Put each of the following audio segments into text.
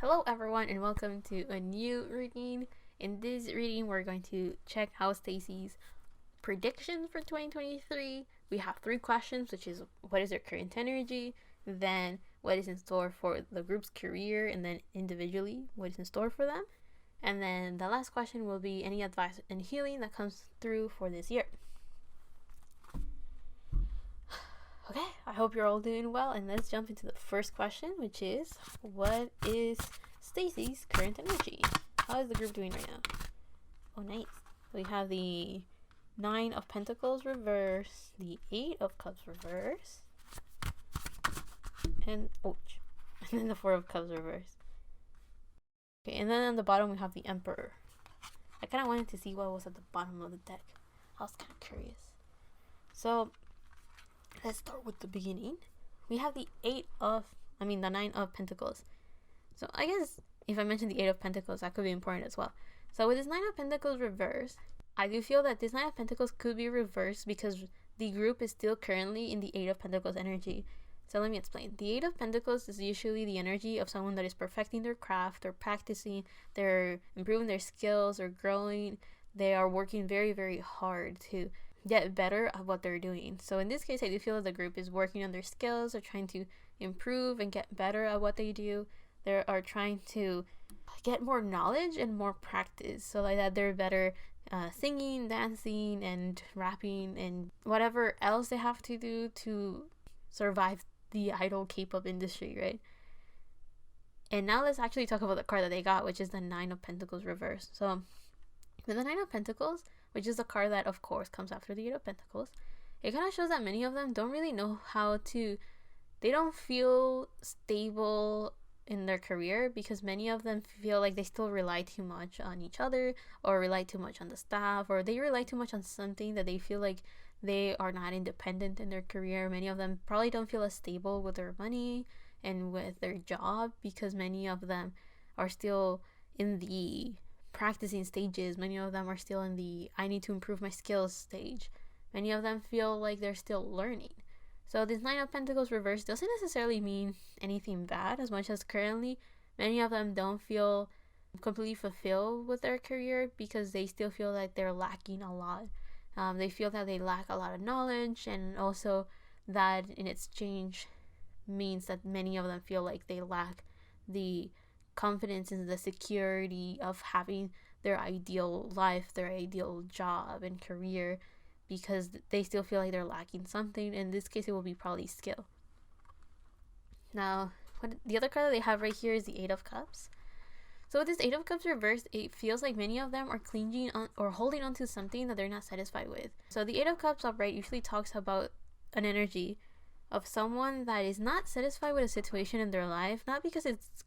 Hello everyone and welcome to a new reading. In this reading we're going to check out STAYC's predictions for 2023. We have 3 questions, which is what is their current energy, then what is in store for the group's career, and then individually what is in store for them. And then the last question will be any advice and healing that comes through for this year. Okay, I hope you're all doing well, and let's jump into the first question, which is what is STAYC's current energy? How is the group doing right now? Oh, nice. We have the 9 of Pentacles reverse, the 8 of Cups reverse, and ouch, and then the 4 of Cups reverse. Okay, and then on the bottom we have the Emperor. I kind of wanted to see what was at the bottom of the deck. I was kind of curious. So let's start with the beginning. We have the 9 of Pentacles. So I guess if I mention the 8 of Pentacles, that could be important as well. So with this 9 of Pentacles reversed, I do feel that this 9 of Pentacles could be reversed because the group is still currently in the 8 of Pentacles energy. So let me explain. The 8 of Pentacles is usually the energy of someone that is perfecting their craft, they're practicing, they're improving their skills, they're growing, they are working very, very hard to get better at what they're doing. So in this case, I do feel that the group is working on their skills, they're trying to improve and get better at what they do. They are trying to get more knowledge and more practice, so like that they're better singing, dancing, and rapping, and whatever else they have to do to survive the idol K-pop industry, right? And now let's actually talk about the card that they got, which is the 9 of Pentacles reversed. So with the 9 of Pentacles, which is the card that of course comes after the 8 of Pentacles, it kind of shows that many of them don't really know they don't feel stable in their career because many of them feel like they still rely too much on each other, or rely too much on the staff, or they rely too much on something that they feel like they are not independent in their career. Many of them probably don't feel as stable with their money and with their job because many of them are still in the practicing stages. Many of them are still in the I need to improve my skills stage. Many of them feel like they're still learning. So this 9 of Pentacles reversed doesn't necessarily mean anything bad, as much as currently many of them don't feel completely fulfilled with their career because they still feel like they're lacking a lot. They feel that they lack a lot of knowledge, and also that in exchange means that many of them feel like they lack the confidence and the security of having their ideal life, their ideal job and career, because they still feel like they're lacking something. In this case, it will be probably skill. Now, the other card that they have right here is the 8 of Cups. So with this 8 of Cups reversed, it feels like many of them are clinging on or holding on to something that they're not satisfied with. So the 8 of Cups upright usually talks about an energy of someone that is not satisfied with a situation in their life, not because it's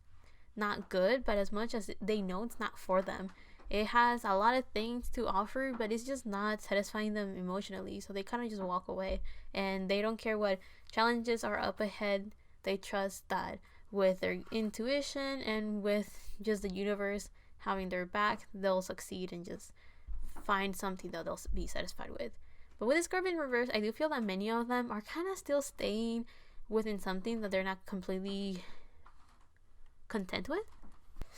not good, but as much as they know it's not for them. It has a lot of things to offer, but it's just not satisfying them emotionally, so they kind of just walk away, and they don't care what challenges are up ahead. They trust that with their intuition and with just the universe having their back, they'll succeed and just find something that they'll be satisfied with. But with this card in reverse, I do feel that many of them are kind of still staying within something that they're not completely content with.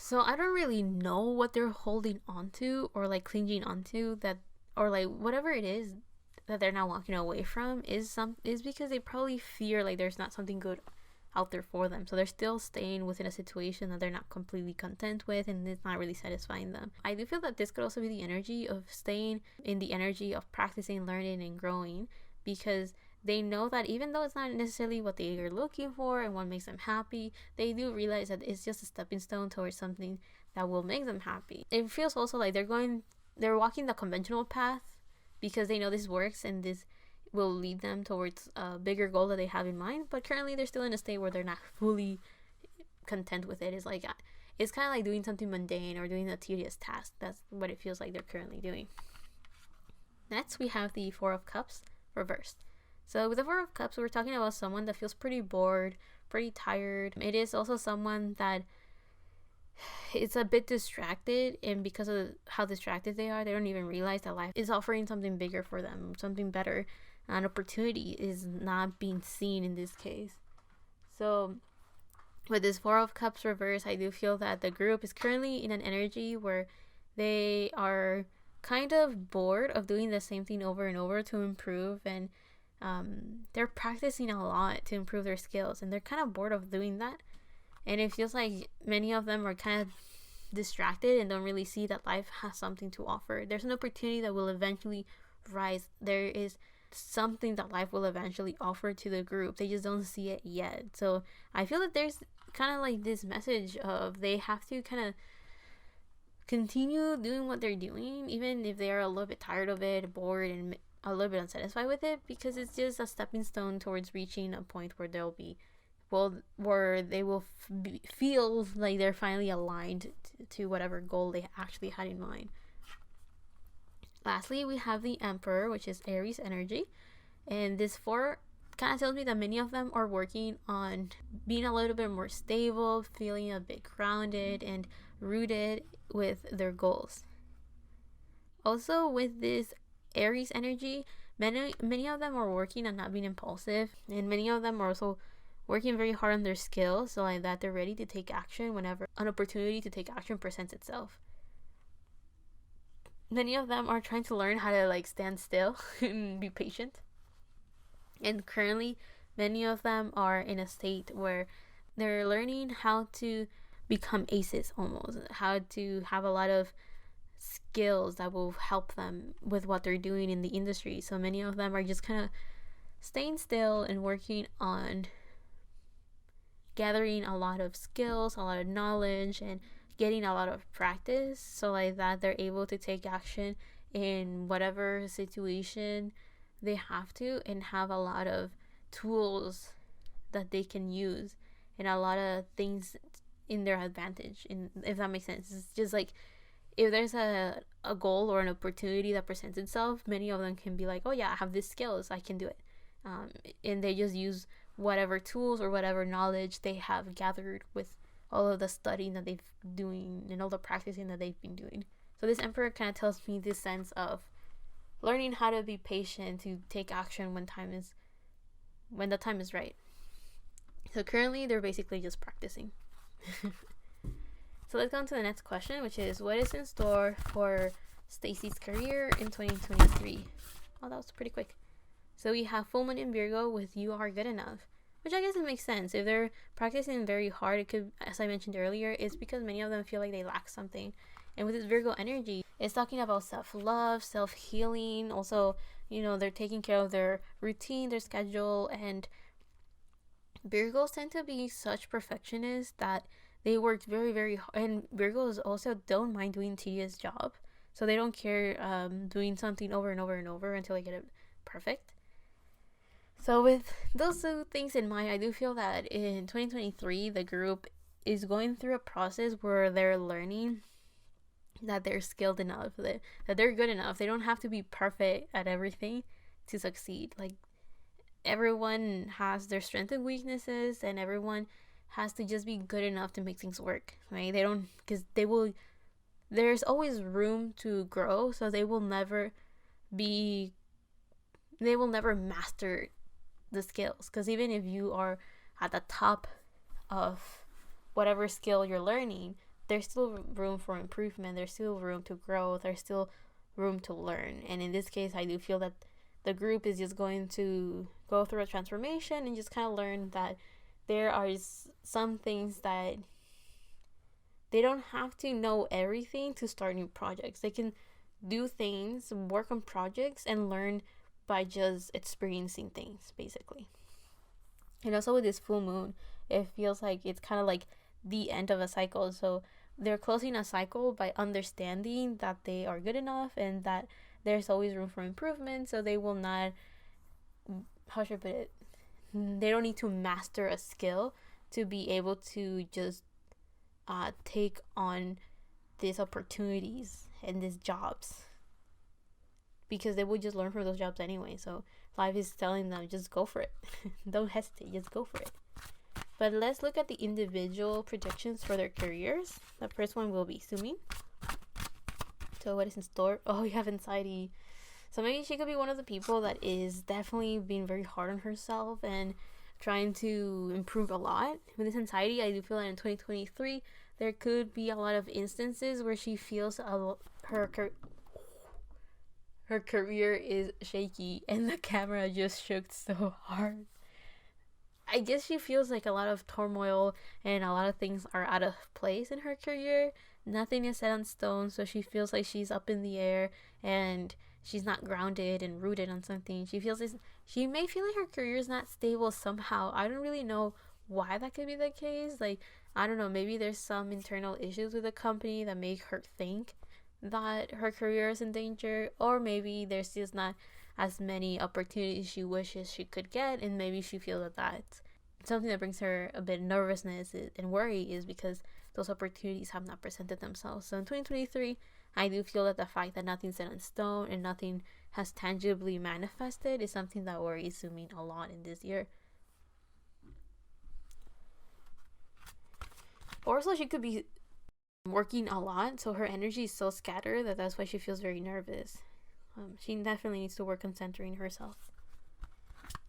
So I don't really know what they're holding on to or like clinging onto, that, or like whatever it is that they're not walking away from is because they probably fear like there's not something good out there for them. So they're still staying within a situation that they're not completely content with, and it's not really satisfying them. I do feel that this could also be the energy of staying in the energy of practicing, learning, and growing, because they know that even though it's not necessarily what they are looking for and what makes them happy, they do realize that it's just a stepping stone towards something that will make them happy. It feels also like they're walking the conventional path because they know this works and this will lead them towards a bigger goal that they have in mind, but currently they're still in a state where they're not fully content with it. It's kind of like doing something mundane or doing a tedious task. That's what it feels like they're currently doing. Next, we have the 4 of Cups reversed. So with the 4 of Cups, we're talking about someone that feels pretty bored, pretty tired. It is also someone that is a bit distracted, and because of how distracted they are, they don't even realize that life is offering something bigger for them, something better. An opportunity is not being seen in this case. So With this Four of Cups reverse, I do feel that the group is currently in an energy where they are kind of bored of doing the same thing over and over to improve, and they're practicing a lot to improve their skills, and they're kind of bored of doing that. And it feels like many of them are kind of distracted and don't really see that life has something to offer. There's an opportunity that will eventually rise. There is something that life will eventually offer to the group. They just don't see it yet. So I feel that there's kind of like this message of they have to kind of continue doing what they're doing, even if they are a little bit tired of it, bored, and a little bit unsatisfied with it, because it's just a stepping stone towards reaching a point where they'll be, well, where they will feel like they're finally aligned to whatever goal they actually had in mind. Lastly, we have the Emperor, which is Aries energy, and this four kind of tells me that many of them are working on being a little bit more stable, feeling a bit grounded and rooted with their goals. Also, with this Aries energy, many of them are working on not being impulsive, and many of them are also working very hard on their skills, so like that they're ready to take action whenever an opportunity to take action presents itself. Many of them are trying to learn how to like stand still and be patient. And currently, many of them are in a state where they're learning how to become aces almost, how to have a lot of skills that will help them with what they're doing in the industry. So many of them are just kind of staying still and working on gathering a lot of skills, a lot of knowledge, and getting a lot of practice, so like that they're able to take action in whatever situation they have to, and have a lot of tools that they can use and a lot of things in their advantage, if that makes sense. It's just like if there's a goal or an opportunity that presents itself, many of them can be like, oh yeah, I have these skills, I can do it, and they just use whatever tools or whatever knowledge they have gathered with all of the studying that they've doing and all the practicing that they've been doing. So this Emperor kind of tells me this sense of learning how to be patient, to take action when the time is right. So currently they're basically just practicing. So let's go on to the next question, which is what is in store for STAYC's career in 2023? Oh, that was pretty quick. So we have Full Moon in Virgo with You Are Good Enough, which I guess it makes sense. If they're practicing very hard, it could, as I mentioned earlier, it's because many of them feel like they lack something. And with this Virgo energy, it's talking about self-love, self-healing. Also, they're taking care of their routine, their schedule, and Virgos tend to be such perfectionists that they work very, very hard. And Virgos also don't mind doing tedious job. So they don't care doing something over and over and over until they get it perfect. So with those two things in mind, I do feel that in 2023, the group is going through a process where they're learning that they're skilled enough, that they're good enough. They don't have to be perfect at everything to succeed. Like, everyone has their strengths and weaknesses, and everyone has to just be good enough to make things work, right? There's always room to grow, so they will never master the skills, because even if you are at the top of whatever skill you're learning, there's still room for improvement, there's still room to grow, there's still room to learn. And in this case, I do feel that the group is just going to go through a transformation and just kind of learn that there are some things that they don't have to know everything to start new projects. They can do things, work on projects, and learn by just experiencing things, basically. And also with this full moon, it feels like it's kind of like the end of a cycle. So they're closing a cycle by understanding that they are good enough and that there's always room for improvement. So they will not, how should I put it? They don't need to master a skill to be able to just take on these opportunities and these jobs, because they would just learn from those jobs anyway. So life is telling them, just go for it. Don't hesitate, just go for it. But let's look at the individual predictions for their careers. The first one will be Sumin. So what is in store? Oh, you have anxiety. So maybe she could be one of the people that is definitely being very hard on herself and trying to improve a lot. With this anxiety, I do feel that in 2023 there could be a lot of instances where she feels her career is shaky, and the camera just shook so hard. I guess she feels like a lot of turmoil and a lot of things are out of place in her career. Nothing is set on stone, so she feels like she's up in the air and she's not grounded and rooted on something. She may feel like her career is not stable somehow. I don't really know why that could be the case. Like, I don't know, maybe there's some internal issues with the company that make her think that her career is in danger, or maybe there's just not as many opportunities she wishes she could get, and maybe she feels that that's something that brings her a bit of nervousness and worry, is because those opportunities have not presented themselves. So in 2023, I do feel that the fact that nothing's set in stone and nothing has tangibly manifested is something that worries me a lot in this year. Also, she could be working a lot, so her energy is so scattered that's why she feels very nervous. She definitely needs to work on centering herself.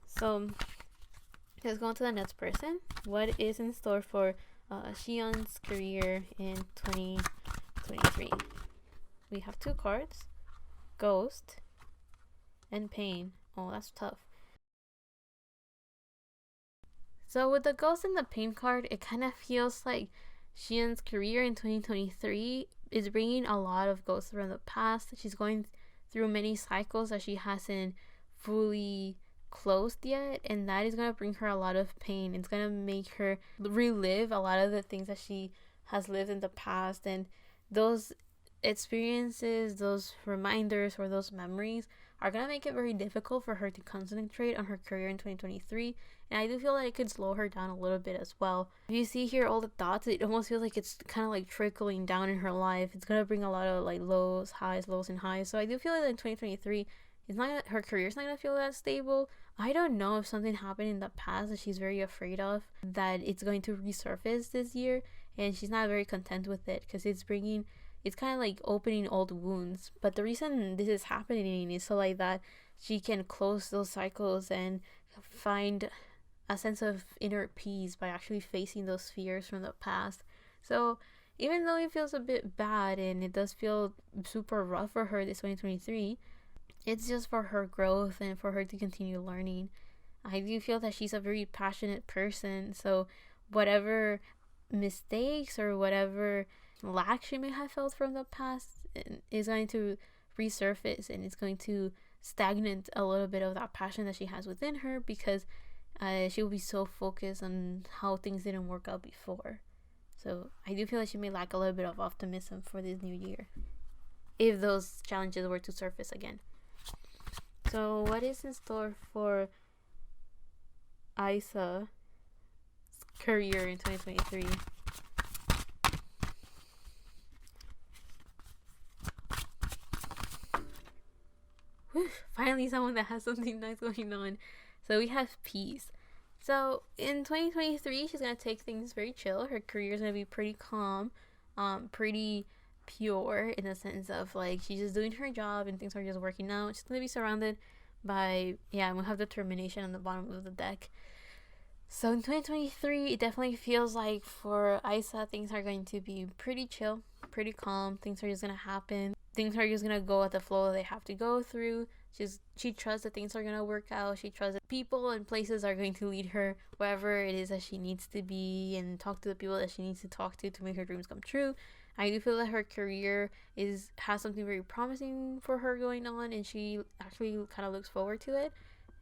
So let's go on to the next person. What is in store for Xian's career in 2023? We have 2 cards, Ghost and Pain. Oh, that's tough. So with the Ghost and the Pain card, it kind of feels like Xian's career in 2023 is bringing a lot of ghosts from the past. She's going through many cycles that she hasn't fully closed yet, and that is going to bring her a lot of pain. It's going to make her relive a lot of the things that she has lived in the past, and those experiences, those reminders, or those memories are going to make it very difficult for her to concentrate on her career in 2023, and I do feel that it could slow her down a little bit as well. If you see here all the thoughts, it almost feels like it's kind of like trickling down in her life. It's going to bring a lot of like lows and highs, so I do feel that in 2023 her career's not going to feel that stable. I don't know if something happened in the past that she's very afraid of, that it's going to resurface this year, and she's not very content with it because it's kind of like opening old wounds. But the reason this is happening is so like that she can close those cycles and find a sense of inner peace by actually facing those fears from the past. So even though it feels a bit bad and it does feel super rough for her this 2023, it's just for her growth and for her to continue learning. I do feel that she's a very passionate person, so whatever mistakes or whatever lack she may have felt from the past is going to resurface, and it's going to stagnate a little bit of that passion that she has within her, because she will be so focused on how things didn't work out before. So I do feel like she may lack a little bit of optimism for this new year if those challenges were to surface again. So what is in store for Aisa's career in 2023? Whew, finally someone that has something nice going on. So we have peace. So in 2023, she's going to take things very chill. Her career is going to be pretty calm, pretty pure, in the sense of like she's just doing her job and things are just working out. She's going to be surrounded by, and we have determination on the bottom of the deck. So in 2023, it definitely feels like for Aisa, things are going to be pretty chill, pretty calm. Things are just going to happen. Things are just going to go at the flow that they have to go through. She trusts that things are going to work out. She trusts that people and places are going to lead her wherever it is that she needs to be, and talk to the people that she needs to talk to make her dreams come true. I do feel that her career has something very promising for her going on, and she actually kind of looks forward to it.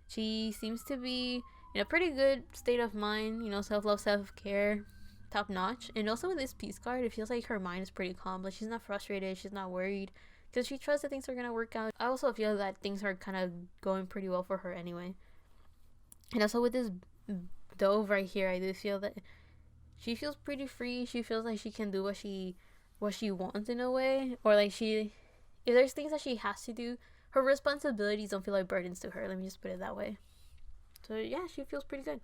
She seems to be in a pretty good state of mind, self-love, self-care, top notch. And also with this peace card, it feels like her mind is pretty calm. Like she's not frustrated, she's not worried, because she trusts that things are gonna work out. I also feel that things are kind of going pretty well for her anyway. And also with this dove right here, I do feel that she feels pretty free. She feels like she can do what she wants in a way, or like if there's things that she has to do, her responsibilities don't feel like burdens to her. Let me just put it that way. So yeah, she feels pretty good.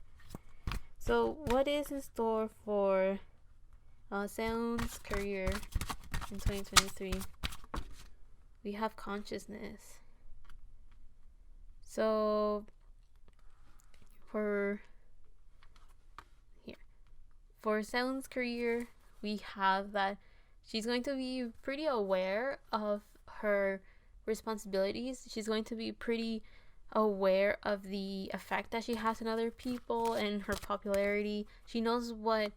So what is in store for Seon's career in 2023? We have consciousness. So for For Seung's career, we have that she's going to be pretty aware of her responsibilities. She's going to be pretty aware of the effect that she has on other people and her popularity. She knows what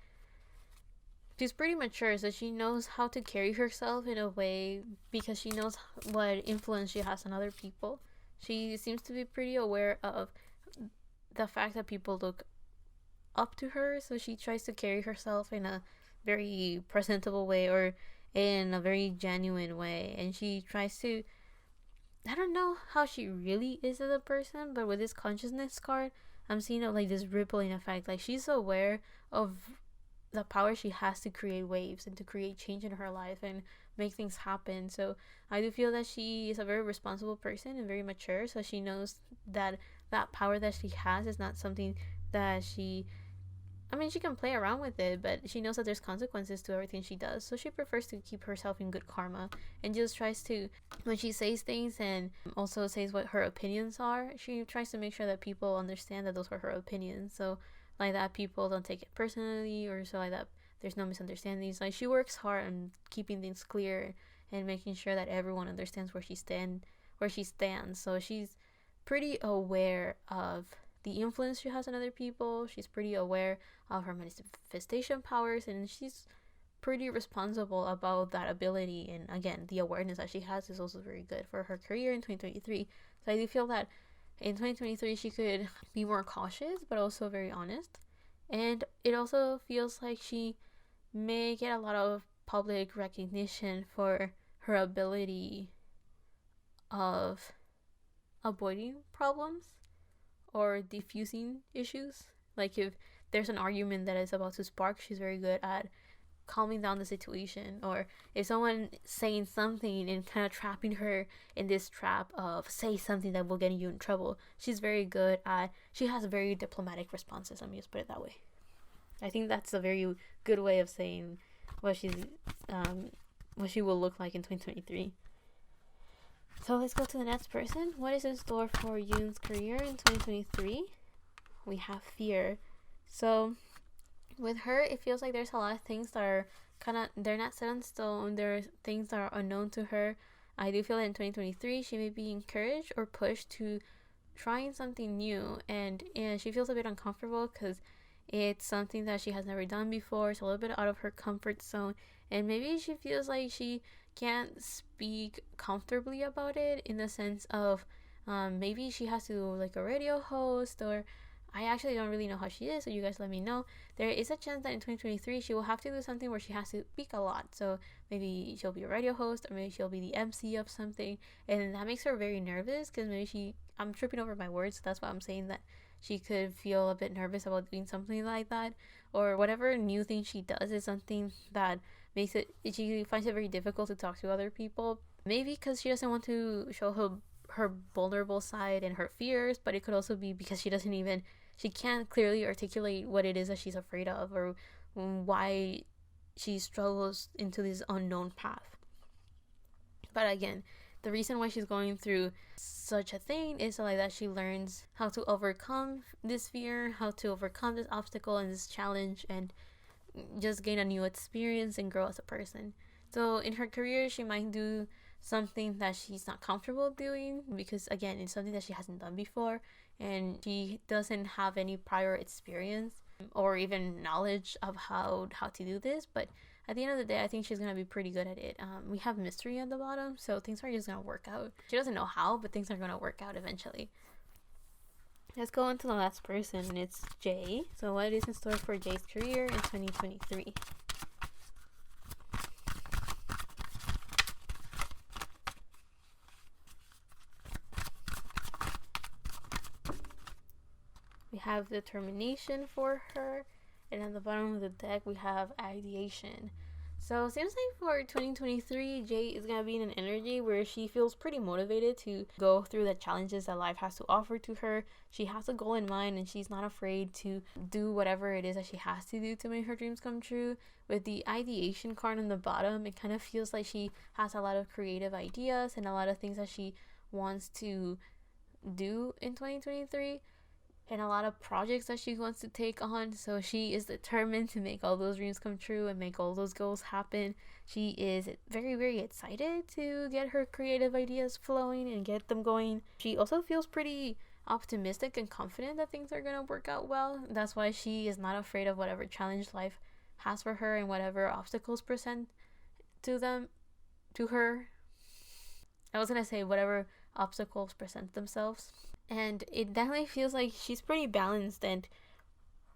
she's pretty mature, so she knows how to carry herself in a way because she knows what influence she has on other people. She seems to be pretty aware of the fact that people look up to her, so she tries to carry herself in a very presentable way or in a very genuine way, and she tries to, I don't know how she really is as a person, but with this consciousness card, I'm seeing it like this rippling effect. Like, she's aware of the power she has to create waves and to create change in her life and make things happen. So I do feel that she is a very responsible person and very mature, so she knows that that power that she has is not something that she can play around with it, but she knows that there's consequences to everything she does. So she prefers to keep herself in good karma and just tries to, when she says things and also says what her opinions are, she tries to make sure that people understand that those are her opinions. So like that people don't take it personally, or so like that there's no misunderstandings. Like, she works hard on keeping things clear and making sure that everyone understands where she stands. So she's pretty aware of the influence she has on other people. She's pretty aware of her manifestation powers, and she's pretty responsible about that ability. And again, the awareness that she has is also very good for her career in 2023. So I do feel that in 2023 she could be more cautious but also very honest, and it also feels like she may get a lot of public recognition for her ability of avoiding problems or diffusing issues. Like, if there's an argument that is about to spark, she's very good at calming down the situation. Or if someone saying something and kind of trapping her in this trap of say something that will get you in trouble, she's very good at, she has very diplomatic responses. Let me just put it that way. I think that's a very good way of saying what she will look like in 2023. So let's go to the next person. What is in store for Yoon's career in 2023? We have fear. So with her, it feels like there's a lot of things that are they're not set in stone. There are things that are unknown to her. I do feel that in 2023, she may be encouraged or pushed to trying something new. And she feels a bit uncomfortable because it's something that she has never done before. It's a little bit out of her comfort zone. And maybe she feels like she can't speak comfortably about it, in the sense of maybe she has to do like a radio host, or I actually don't really know how she is, so you guys let me know. There is a chance that in 2023 she will have to do something where she has to speak a lot. So maybe she'll be a radio host, or maybe she'll be the MC of something, and that makes her very nervous because maybe I'm tripping over my words, so that's why I'm saying that she could feel a bit nervous about doing something like that. Or whatever new thing she does is something that she finds it very difficult to talk to other people, maybe because she doesn't want to show her vulnerable side and her fears, but it could also be because she can't clearly articulate what it is that she's afraid of, or why she struggles into this unknown path. But again, the reason why she's going through such a thing is so like that she learns how to overcome this fear, how to overcome this obstacle and this challenge, and just gain a new experience and grow as a person. So in her career, she might do something that she's not comfortable doing because, again, it's something that she hasn't done before, and she doesn't have any prior experience or even knowledge of how to do this. But at the end of the day, I think she's going to be pretty good at it. We have mystery at the bottom, so things are just going to work out. She doesn't know how, but things are going to work out eventually. Let's go on to the last person, and it's Jay. So what is in store for Jay's career in 2023? We have determination for her, and at the bottom of the deck we have ideation. So it seems like for 2023, Jay is going to be in an energy where she feels pretty motivated to go through the challenges that life has to offer to her. She has a goal in mind, and she's not afraid to do whatever it is that she has to do to make her dreams come true. With the ideation card on the bottom, it kind of feels like she has a lot of creative ideas and a lot of things that she wants to do in 2023. and a lot of projects that she wants to take on. So she is determined to make all those dreams come true and make all those goals happen. She is very, very excited to get her creative ideas flowing and get them going. She also feels pretty optimistic and confident that things are going to work out well. That's why she is not afraid of whatever challenge life has for her and whatever obstacles present to her. I was going to say whatever obstacles present themselves. And it definitely feels like she's pretty balanced and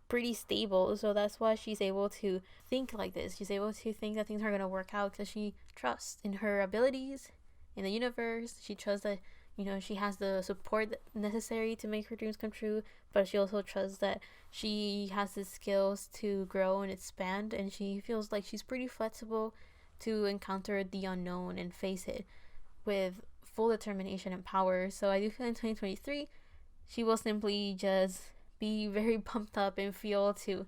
pretty stable, so that's why she's able to think like this. She's able to think that things are going to work out because she trusts in her abilities, in the universe. She trusts that, you know, she has the support necessary to make her dreams come true, but she also trusts that she has the skills to grow and expand, and she feels like she's pretty flexible to encounter the unknown and face it with full determination and power. So I do feel in 2023 she will simply just be very pumped up and feel to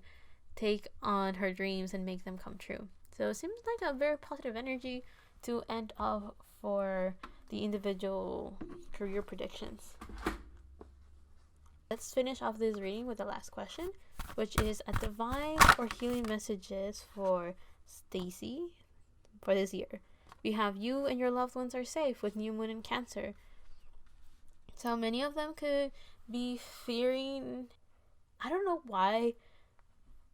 take on her dreams and make them come true. So it seems like a very positive energy to end off for the individual career predictions. Let's finish off this reading with the last question, which is a divine or healing messages for STAYC for this year. We have you and your loved ones are safe with new moon and Cancer. So many of them could be fearing, I don't know why,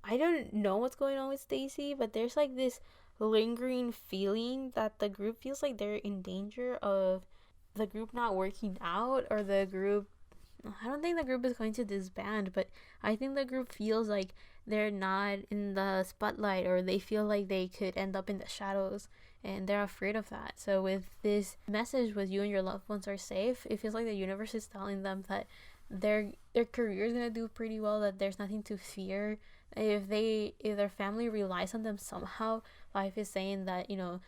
I don't know what's going on with STAYC, but there's like this lingering feeling that the group feels like they're in danger of the group not working out, or the group, I don't think the group is going to disband, but I think the group feels like they're not in the spotlight, or they feel like they could end up in the shadows, and they're afraid of that. So with this message with you and your loved ones are safe, it feels like the universe is telling them that their career is gonna do pretty well, that there's nothing to fear. If their family relies on them somehow, life is saying that, you know,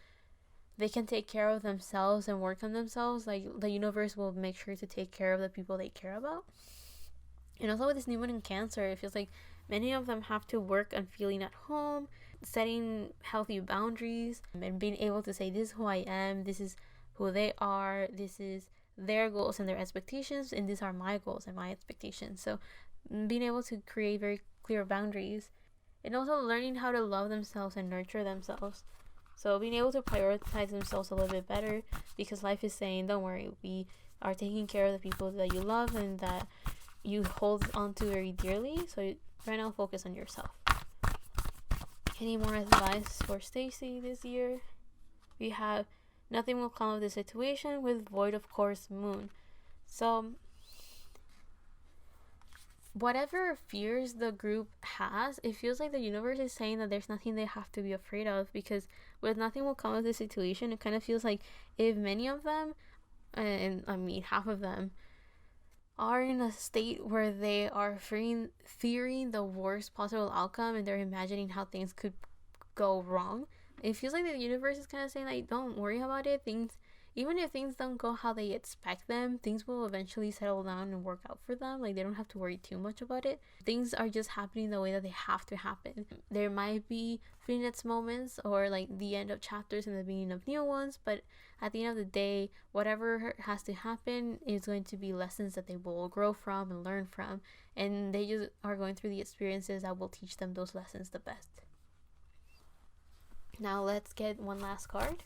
they can take care of themselves and work on themselves. Like, the universe will make sure to take care of the people they care about. And also with this new moon in Cancer, it feels like many of them have to work on feeling at home, setting healthy boundaries, and being able to say, this is who I am, this is who they are, this is their goals and their expectations, and these are my goals and my expectations. So being able to create very clear boundaries, and also learning how to love themselves and nurture themselves. So being able to prioritize themselves a little bit better, because life is saying, don't worry, we are taking care of the people that you love and that you hold on to very dearly. So right now, focus on yourself. Any more advice for STAYC this year? We have nothing will come of the situation with void of course moon. So whatever fears the group has, it feels like the universe is saying that there's nothing they have to be afraid of, because with nothing will come of the situation, it kind of feels like if many of them, and I mean half of them, are in a state where they are fearing the worst possible outcome, and they're imagining how things could go wrong, it feels like the universe is kind of saying, like, don't worry about it. Things, even if things don't go how they expect them, things will eventually settle down and work out for them. Like, they don't have to worry too much about it. Things are just happening the way that they have to happen. There might be Phoenix moments, or like the end of chapters and the beginning of new ones, but at the end of the day, whatever has to happen is going to be lessons that they will grow from and learn from, and they just are going through the experiences that will teach them those lessons the best. Now let's get one last card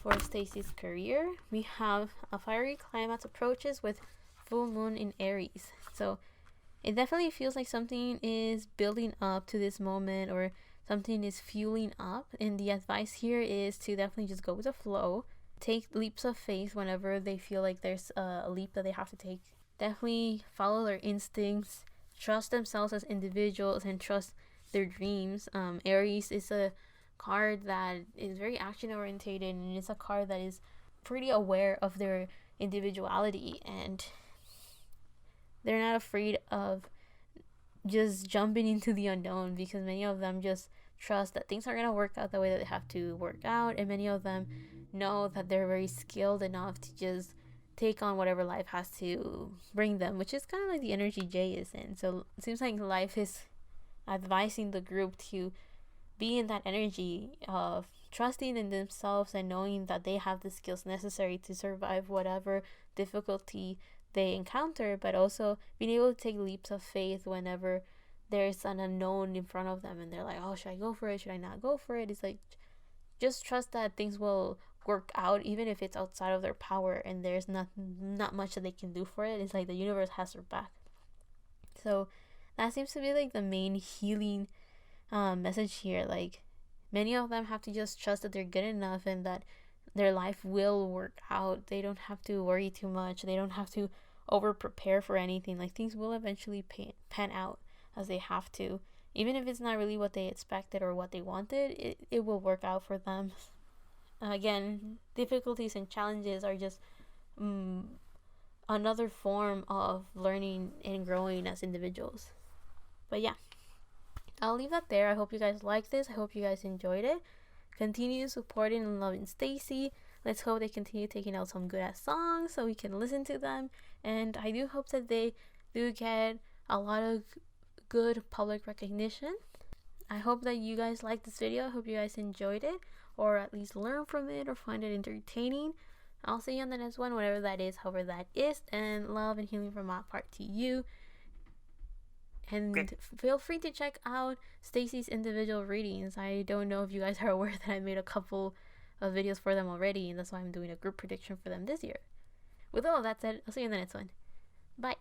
for STAYC's career. We have a fiery climax approaches with full moon in Aries. So it definitely feels like something is building up to this moment, or something is fueling up, and the advice here is to definitely just go with the flow. Take leaps of faith whenever they feel like there's a leap that they have to take. Definitely follow their instincts, trust themselves as individuals, and trust their dreams. Aries is a card that is very action orientated, and it's a card that is pretty aware of their individuality, and they're not afraid of just jumping into the unknown, because many of them just trust that things are going to work out the way that they have to work out, and many of them know that they're very skilled enough to just take on whatever life has to bring them, which is kind of like the energy Jay is in. So it seems like life is advising the group to be in that energy of trusting in themselves and knowing that they have the skills necessary to survive whatever difficulty they encounter, but also being able to take leaps of faith whenever there's an unknown in front of them and they're like, oh, should I go for it? Should I not go for it? It's like, just trust that things will work out even if it's outside of their power and there's not much that they can do for it. It's like the universe has their back. So that seems to be like the main healing message here. Like, many of them have to just trust that they're good enough and that their life will work out. They don't have to worry too much. They don't have to over prepare for anything. Like, things will eventually pan out as they have to. Even if it's not really what they expected or what they wanted, it will work out for them. Again, difficulties and challenges are just another form of learning and growing as individuals. But yeah, I'll leave that there. I hope you guys liked this. I hope you guys enjoyed it. Continue supporting and loving STAYC. Let's hope they continue taking out some good ass songs so we can listen to them. And I do hope that they do get a lot of good public recognition. I hope that you guys liked this video. I hope you guys enjoyed it, or at least learn from it or find it entertaining. I'll see you on the next one, whatever that is, however that is, and love and healing from my part to you. And feel free to check out STAYC's individual readings. I don't know if you guys are aware that I made a couple of videos for them already, and that's why I'm doing a group prediction for them this year. With all of that said, I'll see you in the next one. Bye.